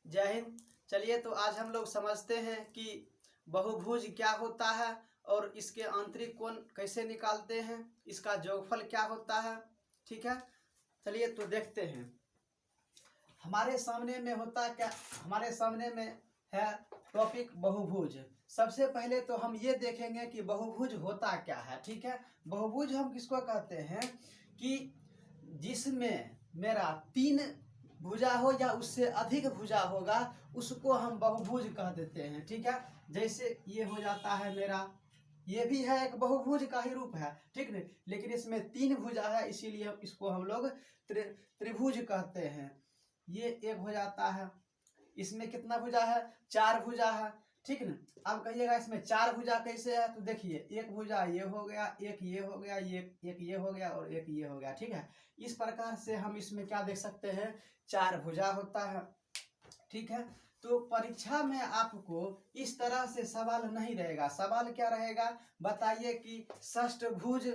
जय हिंद। चलिए तो आज हम लोग समझते हैं कि बहुभुज क्या होता है और इसके आंतरिक कोण कैसे निकालते हैं, इसका योगफल क्या होता है। ठीक है, चलिए तो देखते हैं। हमारे सामने में होता क्या, हमारे सामने में है टॉपिक बहुभुज। सबसे पहले तो हम ये देखेंगे कि बहुभुज होता क्या है। ठीक है, बहुभुज हम किसको कहते हैं कि जिसमें मेरा तीन भुजा हो या उससे अधिक भुजा होगा उसको हम बहुभुज कह देते हैं। ठीक है, जैसे ये हो जाता है मेरा, ये भी है एक बहुभुज का ही रूप है। ठीक है, लेकिन इसमें तीन भुजा है इसीलिए इसको हम लोग त्रिभुज कहते हैं। ये एक हो जाता है, इसमें कितना भुजा है, चार भुजा है। ठीक है ना, अब कहिएगा इसमें चार भुजा कैसे है, तो देखिए एक भुजा ये हो गया, एक ये हो गया, एक ये हो गया और एक ये हो गया। ठीक है, इस प्रकार से हम इसमें क्या देख सकते हैं, चार भुजा होता है। ठीक है, तो परीक्षा में आपको इस तरह से सवाल नहीं रहेगा। सवाल क्या रहेगा, बताइए कि षष्ठभुज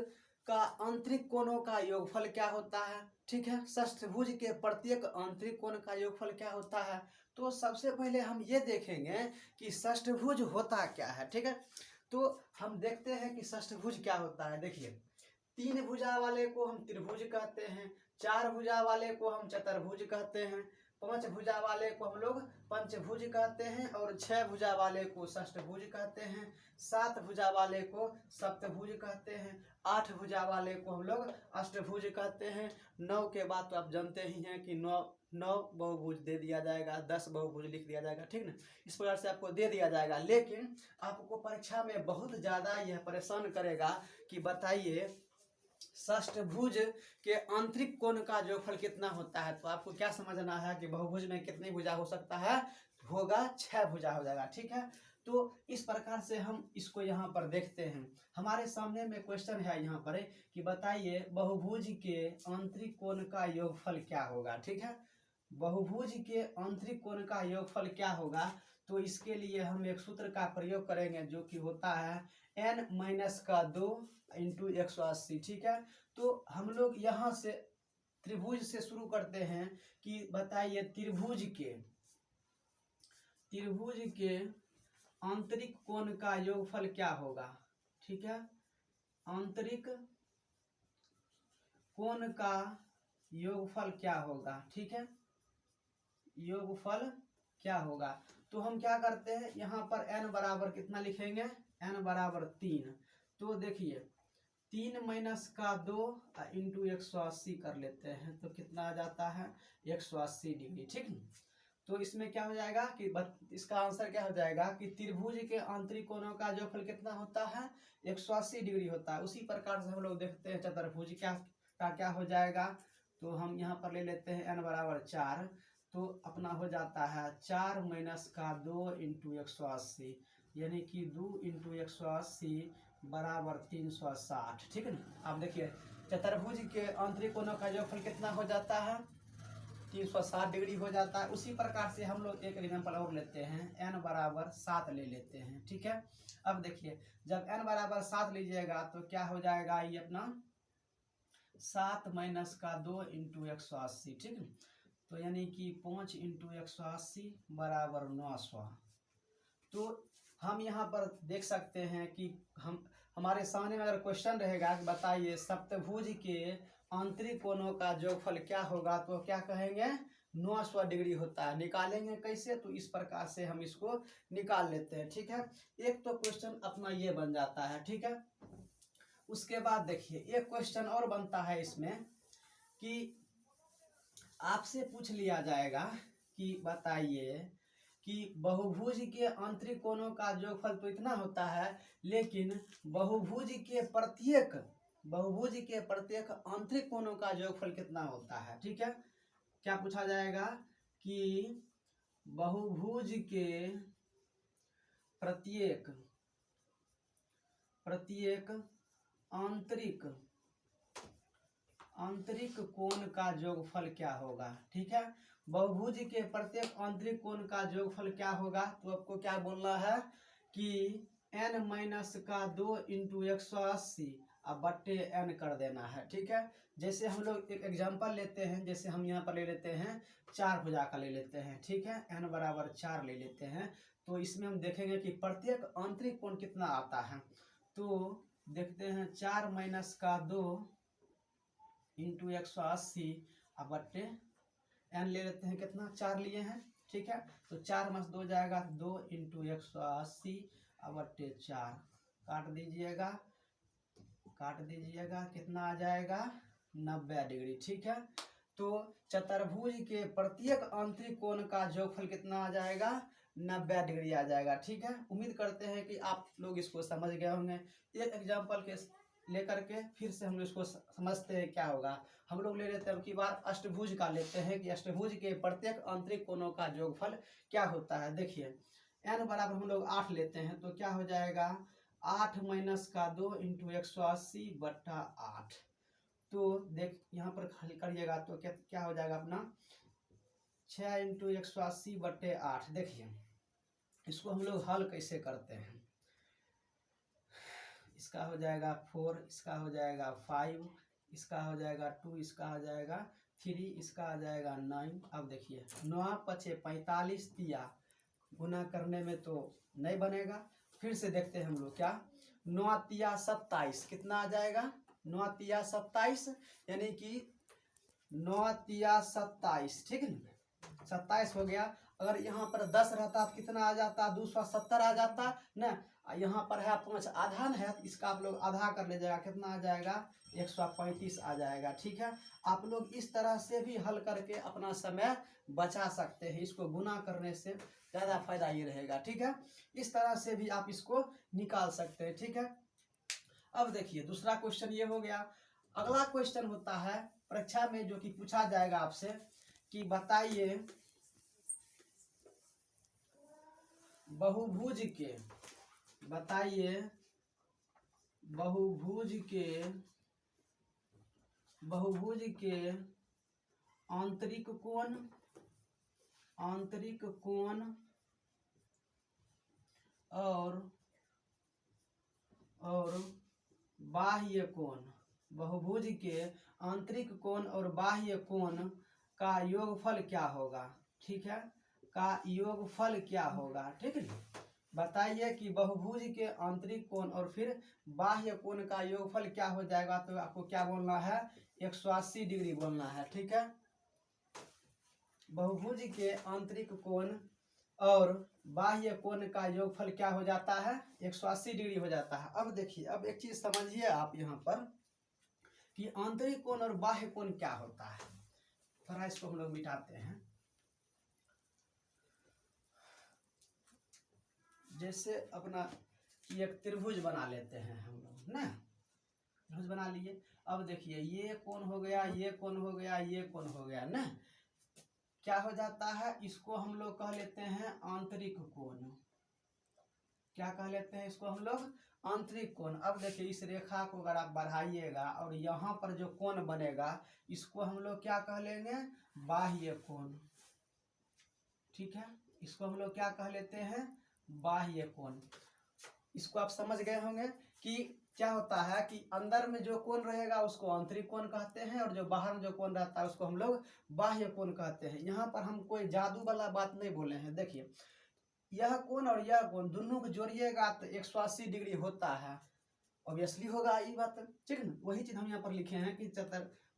का आंतरिक कोणों का योगफल क्या होता है। ठीक है, षष्ठभुज के प्रत्येक आंतरिक कोण का योगफल क्या होता है। तो सबसे पहले हम ये देखेंगे कि षष्ठभुज होता क्या है। ठीक है, तो हम देखते हैं कि षष्ठभुज क्या होता है। देखिए, तीन भुजा वाले को हम त्रिभुज कहते हैं, चार भुजा वाले को हम चतुर्भुज कहते हैं, पांच भुजा वाले को हम लोग पंचभुज कहते हैं और छह भुजा वाले को षष्ठभुज कहते हैं, सात भुजा वाले को सप्तभुज कहते हैं, आठ भुजा वाले को हम लोग अष्टभुज कहते हैं। नौ के बाद तो आप जानते ही हैं कि नौ बहुभुज दे दिया जाएगा, 10 बहुभुज लिख दिया जाएगा। ठीक ना, इस प्रकार से आपको दे दिया जाएगा। लेकिन आपको परीक्षा में बहुत ज़्यादा यह परेशान करेगा कि बताइए षष्ठभुज के आंतरिक कोण का योगफल कितना होता है। तो आपको क्या समझना है कि बहुभुज में कितनी भुजा हो सकता है, होगा 6 भुजा हो जाएगा। ठीक है, तो इस प्रकार से हम इसको यहाँ पर देखते हैं। हमारे सामने में क्वेश्चन है यहाँ पर कि बताइए बहुभुज के आंतरिक कोण का योगफल क्या होगा। ठीक है, बहुभुज के आंतरिक कोण का योगफल क्या होगा, तो इसके लिए हम एक सूत्र का प्रयोग करेंगे जो कि होता है n-2 इंटू 180। ठीक है, तो हम लोग यहाँ से त्रिभुज से शुरू करते हैं कि बताइए त्रिभुज के आंतरिक कोण का योगफल क्या होगा। ठीक है, आंतरिक कोण का योगफल क्या होगा। ठीक है, योगफल क्या होगा, तो हम क्या करते हैं यहाँ पर n बराबर कितना लिखेंगे, n बराबर 3। तो देखिए 3-2 इंटू 180 कर लेते हैं तो कितना आ जाता है, 180 डिग्री। ठीक है, तो इसमें क्या हो जाएगा कि इसका आंसर क्या हो जाएगा कि त्रिभुज के आंतरिक कोणों का योगफल कितना होता है, 180 डिग्री होता है। उसी प्रकार से हम लोग देखते हैं चतुर्भुज क्या हो जाएगा। तो हम यहाँ पर ले लेते हैं n बराबर 4, तो अपना हो जाता है 4-2 इंटू 180, यानी कि 2 इंटू 180 बराबर 360। ठीक है ना, आप देखिए चतुर्भुज के आंतरिक कोणों का योगफल कितना हो जाता है, 360 डिग्री हो जाता है। उसी प्रकार से हम लोग एक एग्जाम्पल और लेते हैं, n बराबर 7 ले लेते हैं। ठीक है, अब देखिए जब n बराबर 7 लीजिएगा तो क्या हो जाएगा, ये अपना 7-2 इंटू 180। ठीक है, तो यानी कि 5 इंटू 180 बराबर 900। तो हम यहाँ पर देख सकते हैं कि हमारे सामने में अगर क्वेश्चन रहेगा कि बताइए सप्तभुज के आंतरिक कोणों का योगफल क्या होगा, तो क्या कहेंगे 900 डिग्री होता है। निकालेंगे कैसे, तो इस प्रकार से हम इसको निकाल लेते हैं। ठीक है, एक तो क्वेश्चन अपना ये बन जाता है। ठीक है, उसके बाद देखिए एक क्वेश्चन और बनता है इसमें कि आपसे पूछ लिया जाएगा कि बताइए कि बहुभुज के आंतरिक कोणों का योगफल तो इतना होता है, लेकिन बहुभुज के प्रत्येक आंतरिक कोणों का योगफल कितना होता है। ठीक है, क्या पूछा जाएगा कि बहुभुज के प्रत्येक आंतरिक कोण का योगफल क्या होगा। ठीक है, बहुभुज के प्रत्येक आंतरिक कोण का योगफल क्या होगा, तो आपको क्या बोलना है कि n-2 इंटू 180 अब बट्टे n कर देना है। ठीक है, जैसे हम लोग एक एग्जांपल लेते हैं, जैसे हम यहाँ पर ले लेते हैं 4 भुजा का ले लेते हैं। ठीक है, n बराबर 4 ले लेते हैं। तो इसमें हम देखेंगे कि प्रत्येक आंतरिक कोण कितना आता है। तो देखते हैं 4 माइनस का 2 इंटू 180 अब बट्टे n ले लेते हैं, कितना 4 लिए हैं। ठीक है, तो 4 माइनस 2 जाएगा 2 इंटू 180 अब बट्टे 4 काट दीजिएगा कितना आ जाएगा 90 डिग्री। ठीक है, तो चतुर्भुज के प्रत्येक आंतरिक कोण का जोगफल कितना आ जाएगा 90 डिग्री आ जाएगा। ठीक है, उम्मीद करते हैं कि आप लोग इसको समझ गए होंगे। एक एग्जांपल के लेकर के फिर से हम लोग इसको समझते हैं क्या होगा। हम लोग ले लेते हैं अब की बार अष्टभुज का लेते हैं कि अष्टभुज के प्रत्येक आंतरिक कोणों का जोगफल क्या होता है। देखिए n बराबर हम लोग 8 लेते हैं, तो क्या हो जाएगा 8 माइनस का 2 इंटू 180 बट्टा 8। तो देख यहाँ पर हल करिएगा तो क्या हो जाएगा अपना 6 इंटू 180 बट्टे 8। देखिए इसको हम लोग हल कैसे करते हैं। इसका हो जाएगा 4, इसका हो जाएगा 5, इसका हो जाएगा 2, इसका हो जाएगा 3, इसका आ जाएगा 9। अब देखिए 9 पचे 45 तिया गुना करने में तो नहीं बनेगा। फिर से देखते हैं हम लोग क्या 9 तिया 27 कितना आ जाएगा 9 तिया 27 यानी कि 9 तिया 27। ठीक है, 27 हो गया। अगर यहाँ पर 10 रहता तो कितना आ जाता 270 आ जाता ना। यहाँ पर है 5 आधा है, इसका आप लोग आधा कर लीजिएगा कितना आ जाएगा 135 आ जाएगा। ठीक है, आप लोग इस तरह से भी हल करके अपना समय बचा सकते हैं। इसको गुना करने से ज़्यादा फायदा ये रहेगा। ठीक है, इस तरह से भी आप इसको निकाल सकते हैं। ठीक है, अब देखिए दूसरा क्वेश्चन ये हो गया। अगला क्वेश्चन होता है परीक्षा में जो कि पूछा जाएगा आपसे कि बताइए बहुभुज के आंतरिक कोण और बाह्य कोण, बहुभुज के आंतरिक कोण और बाह्य कोण का योगफल क्या होगा। ठीक है, का योगफल क्या होगा। ठीक है, बताइए कि बहुभुज के आंतरिक कोण और फिर बाह्य कोण का योगफल क्या हो जाएगा। तो आपको क्या बोलना है 180 डिग्री बोलना है। ठीक है, बहुभुज के आंतरिक कोण और बाह्य कोण का योगफल क्या हो जाता है 180 डिग्री हो जाता है। अब देखिए अब एक चीज समझिए आप यहाँ पर कि आंतरिक कोण और बाह्य कोण क्या होता है। थोड़ा इसको हम लोग मिटाते हैं। जैसे अपना एक त्रिभुज बना लेते हैं हम लोग ना, त्रिभुज बना लिए। अब देखिए ये कोण हो गया, ये कोण हो गया, ये कोण हो गया ना। क्या हो जाता है इसको हम लोग कह लेते हैं आंतरिक कोण। क्या कह लेते हैं इसको हम लोग आंतरिक कोण। अब देखिए इस रेखा को अगर आप बढ़ाइएगा और यहाँ पर जो कोण बनेगा इसको हम लोग क्या कह लेंगे बाह्य कोण। ठीक है, इसको हम लोग क्या कह लेते हैं बाह्य कोण। इसको आप समझ गए होंगे कि क्या होता है कि अंदर में जो कोण रहेगा उसको आंतरिक कोण कहते हैं और जो बाहर में जो कोण रहता है उसको हम लोग बाह्य कोण कहते हैं। यहाँ पर हम कोई जादू वाला बात नहीं बोले हैं। देखिए यह कोण और यह कोण दोनों को जोड़िएगा तो 180 डिग्री होता है, ऑब्वियसली होगा ये बात। ठीक है, वही चीज हम यहाँ पर लिखे हैं कि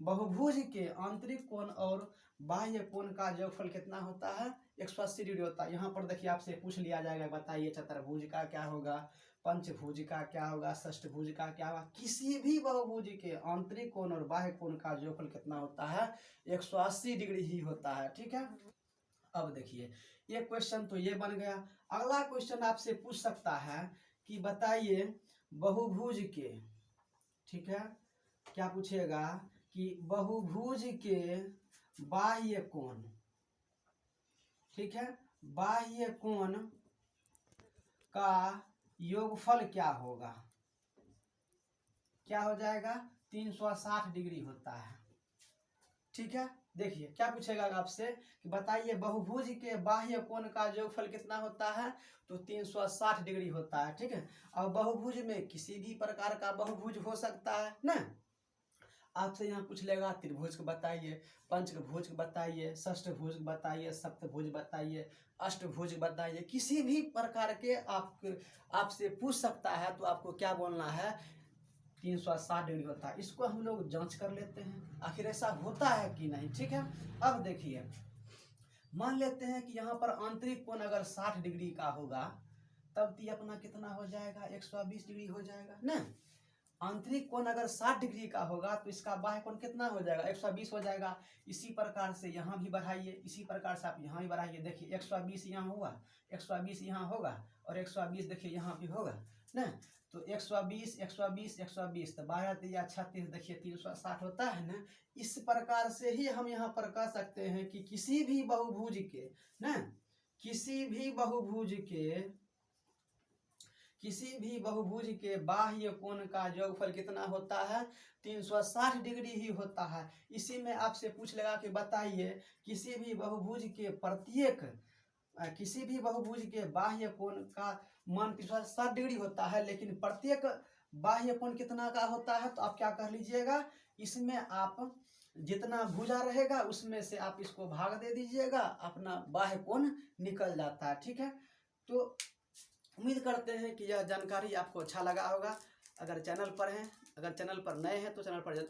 बहुभुज के आंतरिक कोण और बाह्य कोण का जोगफल कितना होता है 180 डिग्री होता है। यहाँ पर देखिए आपसे पूछ लिया जाएगा बताइए चतुर्भुज का क्या होगा, पंचभुज का क्या होगा, षष्ठभुज का क्या होगा। किसी भी बहुभुज के आंतरिक कोण और बाह्य कोण का जोगफल कितना होता है 180 डिग्री ही होता है। ठीक है, अब देखिए ये क्वेश्चन तो ये बन गया। अगला क्वेश्चन आपसे पूछ सकता है कि बताइए बहुभुज के, ठीक है, क्या पूछेगा कि बहुभुज के बाह्य कोण, ठीक है, बाह्य कोण का योगफल क्या होगा। क्या हो जाएगा 360 डिग्री होता है। ठीक है, देखिए क्या पूछेगा आपसे कि बताइए बहुभुज के बाह्य कोण का योगफल कितना होता है, तो 360 डिग्री होता है। ठीक है, अब बहुभुज में किसी भी प्रकार का बहुभुज हो सकता है ना। आपसे यहाँ पूछ लेगा त्रिभुज को बताइए, पंचभुज को बताइए, षष्ठभुज को बताइए, सप्तभुज बताइए, अष्टभुज बताइए, किसी भी प्रकार के आपसे पूछ सकता है, तो आपको क्या बोलना है, 360 डिग्री होता है। इसको हम लोग जांच कर लेते हैं आखिर ऐसा होता है कि नहीं। ठीक है, अब देखिए मान लेते हैं कि यहाँ पर आंतरिक कोण अगर 60 डिग्री का होगा, तब ये अपना कितना हो जाएगा, 120 डिग्री हो जाएगा ना। आंतरिक कोण अगर 60 डिग्री का होगा तो इसका बाह्य कोण कितना हो जाएगा, 120 हो जाएगा। इसी प्रकार से यहाँ भी बढ़ाइए, इसी प्रकार से आप यहाँ भी बढ़ाइए। देखिए 120 यहाँ हुआ, 120 यहाँ होगा, और 120 देखिए यहाँ भी होगा ना। तो 120 120 120 तो 12 या 36, देखिए 360 होता है ना। इस प्रकार से ही हम यहाँ पर कह सकते हैं कि किसी भी बहुभुज के ना, किसी भी बहुभुज के बाह्य कोण का योगफल कितना होता है, 360 डिग्री ही होता है। इसी में आपसे पूछ लेगा कि बताइए किसी भी बहुभुज के बाह्य कोण का मान 360 डिग्री होता है, लेकिन प्रत्येक बाह्य कोण कितना का होता है, तो आप क्या कर लीजिएगा, इसमें आप जितना भुजा रहेगा उसमें से आप इसको भाग दे दीजिएगा, अपना बाह्य कोण निकल जाता है। ठीक है, तो उम्मीद करते हैं कि यह जानकारी आपको अच्छा लगा होगा। अगर चैनल पर नए हैं तो चैनल पर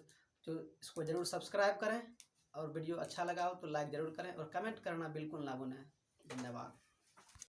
तो इसको ज़रूर सब्सक्राइब करें, और वीडियो अच्छा लगा हो तो लाइक ज़रूर करें, और कमेंट करना बिल्कुल ना भूलें। धन्यवाद।